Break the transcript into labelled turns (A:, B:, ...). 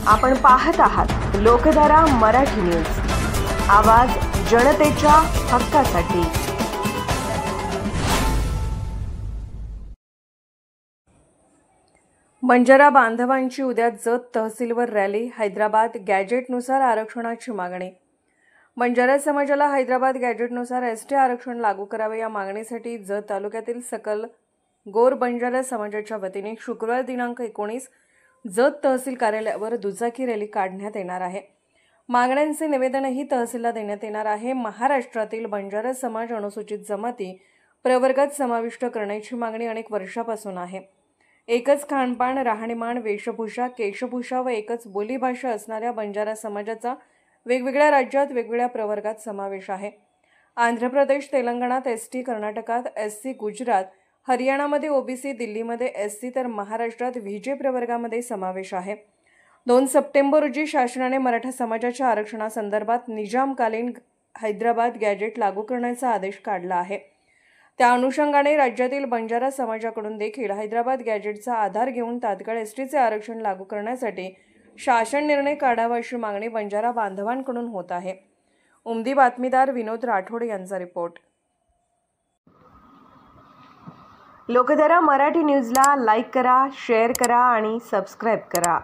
A: आपण पाहत आहात लोकधारा मराठी न्यूज, आवाज जनतेच्या हक्कासाठी। बंजारा बांधवांची उद्या जत तहसीलवर रॅली। हैदराबाद गॅजेटनुसार आरक्षणाची मागणी। बंजारा समाजाला हैदराबाद गॅजेटनुसार एसटी आरक्षण लागू करावे या मागणीसाठी जत तालुक्यातील सकल गोर बंजारा समाजाच्या वतीने शुक्रवार दिनांक 19 जत तहसील कार्यालयावर दुचाकी रॅली काढण्यात येणार आहे। मागण्यांचे निवेदनही तहसीलला देण्यात येणार आहे। महाराष्ट्रातील बंजारा समाज अनुसूचित जमाती प्रवर्गात समाविष्ट करण्याची मागणी अनेक वर्षापासून आहे। एकच खानपान, राहणीमान, वेशभूषा, केशभूषा व एकच बोलीभाषा असणाऱ्या बंजारा समाजाचा वेगवेगळ्या राज्यात वेगवेगळ्या प्रवर्गात समावेश आहे। आंध्र प्रदेश, तेलंगणात एसटी, कर्नाटकात एससी, गुजरात, हरियाणामध्ये ओबीसी, दिल्लीमध्ये एससी तर महाराष्ट्रात व्हीजे प्रवर्गामध्ये समावेश आहे। 2 सप्टेंबर रोजी शासनाने मराठा समाजाच्या आरक्षणासंदर्भात निजामकालीन हैदराबाद गॅजेट लागू करण्याचा आदेश काढला आहे। त्या अनुषंगाने राज्यातील बंजारा समाजाकडून देखील हैदराबाद गॅजेटचा आधार घेऊन तात्काळ एसटीचे आरक्षण लागू करण्यासाठी शासन निर्णय काढावा अशी मागणी बंजारा बांधवांकडून होत आहे। उमदी बातमीदार विनोद राठोड यांचा रिपोर्ट। लोकधारा मराठी न्यूजला लाईक करा, शेअर करा आणि सबस्क्राईब करा।